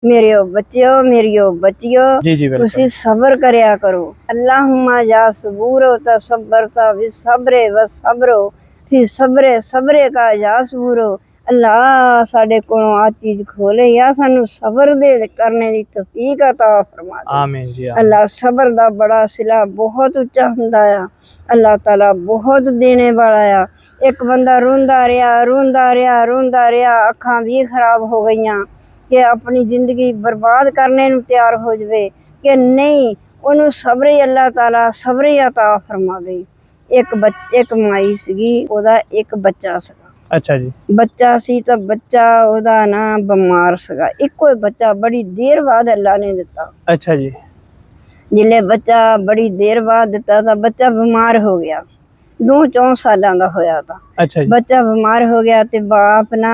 मेरे बच्चियो जी जी बिल्कुल। तुसी सब्र करया करो। अल्लाहुम्मा या सबूरो तसब्बरता बिस्सब्रे वस्सब्रो फिर सब्रे सब्रे का या सबूरो। अल्लाह साडे कोलों आ चीज खोले या सानू सब्र दे करने दी तौफीक अता फरमा दे। आमीन जी आमीन। अल्लाह सब्र दा बड़ा सिला बहुत उच्चा हुंदा आ। अल्लाह ताला बहुत देने वाला आ। एक बंदा रोंदा रहा अखां भी खराब हो गईयां कि अपनी जिंदगी बर्बाद करने नूं तैयार हो जावे कि नहीं, उन्होंने सब्र ही अल्लाह ताला सब्र ही अता फरमावे। एक माई सीगी, ओदा एक बच्चा सीगा। अच्छा जी। बच्चा सी तो बच्चा ओदा ना बीमार सीगा, इक्को बच्चा बड़ी देर बाद अल्लाह ने दिता। अच्छा जी। जिले बच्चा बड़ी देर बाद दिता तो बच्चा बीमार हो गया, 2-4 सालां दा होया था। अच्छा जी। बच्चा बीमार हो गया ते बाप ना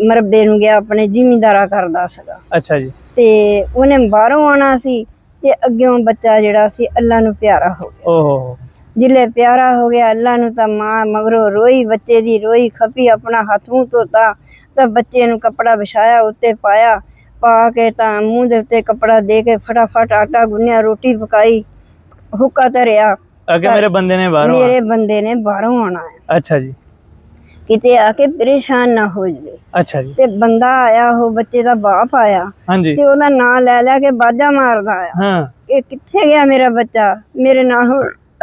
मरबे नूं गया, अपने जिमींदारा करदा सीगा। अच्छा जी। ते उन्हें बाहरों आना सी ते अग्गों बच्चा जिहड़ा सी अल्लाह नूं प्यारा हो गया। ओहो। जिले प्यारा हो गया अल्लाह नूं तां मां मगरों रोई, बच्चे दी रोई खपी, अपना हाथ मूंह धोता तां बच्चे नूं कपड़ा बिछाया, उत्ते पाया, पा के तां मूंह दे उत्ते कपड़ा दे के फटाफट आटा गुन्निया, रोटी पकाई, हुक्का धरिया। अगे मेरे बंदे ने बाहरों आना है। अच्छा जी। किते आके परेशान ना हो जाए। अच्छा जी। ते बंदा आया, हो बच्चे दा बाप आया, हाँ जी। ते ओदा नाम ले के बाजा मारदा आया। हाँ। ये किथे गया मेरा बच्चा, मेरे नाल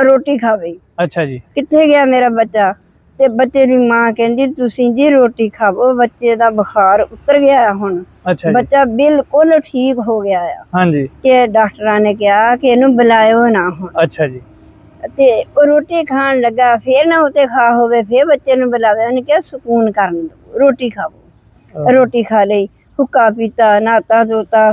रोटी खावे। अच्छा जी। किथे गया मेरा बच्चा? ते बच्चे दी मां कहंदी तुसी जी रोटी खावो, बच्चे दा बुखार उतर गया है हुण। अच्छा जी। बच्चा बिल्कुल ठीक हो गया है। हाँ जी। के डॉक्टरां ने कहा कि इनू बुलायो ना हुण। अच्छा जी। ते ओ रोटी खान लगा, फिर ना उते खा होवे, फिर बच्चे नूं बुलावे, उन्हें क्या सुकून करन दो, रोटी खाओ। रोटी खा लई, हुक्का पीता, नहाता धोता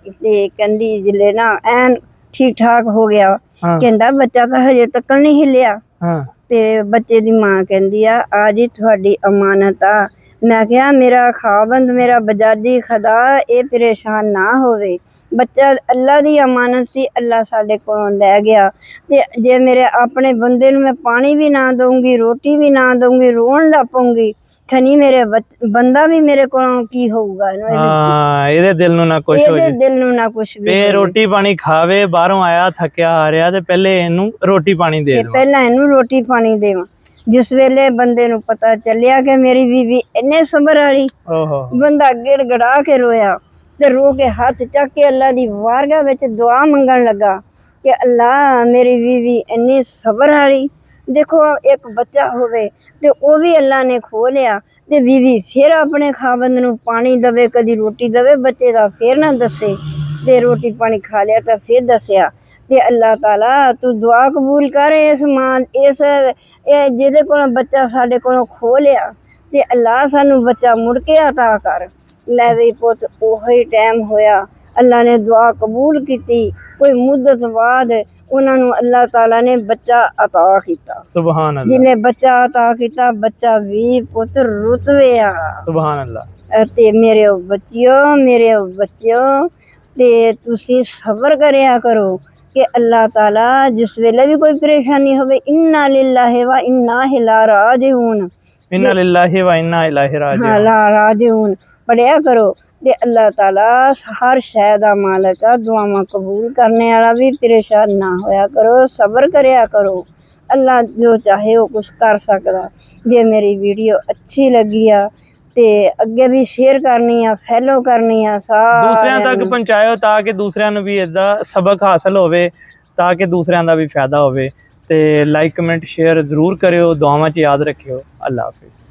ते कहंदी जिले ना ऐन ठीक ठाक हो गया। हाँ। कहंदा बच्चा तां हजे तक नहीं हिलिया। हाँ। ते बच्चे दी मां कहंदी आ जी तुहाडी अमानत आ। मैं कहा मेरा खाबंद मेरा बजाजी खुदा ये परेशान ना होवे, बच्चा अल्लाह दी अमानत सी, अल्लाह साडे कोलों लै गया। ते जे मेरे अपने बंदे नूं मैं पानी भी ना दूंगी, रोटी भी ना दूंगी, रोन लग पऊंगी, खनी मेरे बंदा भी मेरे कोलों की होऊगा। हाँ, ਇਹਦੇ ਦਿਲ ਨੂੰ ਨਾ ਕੁਛ ਹੋ ਜੇ, दिल नूं ना कुछ भी ਤੇ ਰੋਟੀ ਪਾਣੀ ਖਾਵੇ, ਬਾਹਰੋਂ ਆਇਆ ਥੱਕਿਆ ਆ ਰਿਹਾ ਤੇ ਪਹਿਲੇ ਇਹਨੂੰ ਰੋਟੀ ਪਾਣੀ ਦੇ ਤੇ ਦਿਓ। ਪਹਿਲਾਂ ਇਹਨੂੰ ਰੋਟੀ ਪਾਣੀ ਦੇਵਾਂ। जिस वेले बंदे नूं पता चलिया कि मेरी बीवी इन्ने सबर वाली, बंदा गिड़गड़ा के रोया ते रो के हाथ चक के अल्लाह दी वारगाह विच दुआ मंगण लगा कि अल्लाह मेरी बीवी इन्नी सबर वाली। देखो एक बच्चा होवे ते ओ भी अल्लाह ने खो लिया ते बीवी फिर अपने खाबंद नूं पानी दवे, कदी रोटी दवे, बच्चे दा फिर ना दसे, ते रोटी पानी खा लिया तो फिर दसिया। ते अल्लाह ताला तू दुआ कबूल कर, इस मां इस जिहदे कोलों बच्चा साडे कोलों खो लिया, ते अल्लाह सानू बच्चा मुड़ के अता कर। लै वी पुत ओही टाइम होया, अल्लाह ने दुआ कबूल कीती, कोई मुद्दत बाद उन्हां नू अल्लाह ताला ने बच्चा अता कीता। सुभान अल्लाह। जिन्हें बच्चा अता कीता, बच्चा भी पुत रुतबे वाला। सुभान अल्लाह। ते मेरे बच्चियो ते तुसी सबर करया करो कि अल्लाह ताला जिस वेले भी कोई परेशानी होवे, इन्ना लिल्लाहि व इन्ना इलैहि राजिऊन, इन्ना लिल्लाहि व इन्ना इलैहि राजिऊन पढ़िया करो। ते अल्लाह ताला हर शय दा मालक आ, दुआवां कबूल करने वाला भी, परेशान ना होया करो, सबर करया करो। अल्लाह जो चाहे वो कुछ कर सकदा। जे मेरी वीडियो अच्छी लगी आ ते अगे भी शेयर करनी आ, फैलो करनी आ, दूसरिਆਂ तक पहुंचाओ ताकि दूसरिਆਂ ਨੂੰ ਵੀ ਇਸਦਾ ਸਬਕ ਹਾਸਲ ਹੋਵੇ, ਤਾਂ ਕਿ ਦੂਸਰਿਆਂ ਦਾ ਵੀ ਫਾਇਦਾ ਹੋਵੇ। ਤੇ ਲਾਈਕ ਕਮੈਂਟ ਸ਼ੇਅਰ ਜ਼ਰੂਰ ਕਰਿਓ, ਦੁਆਵਾਂ 'ਚ ਯਾਦ ਰੱਖਿਓ। ਅੱਲਾ ਹਾਫਿਜ਼।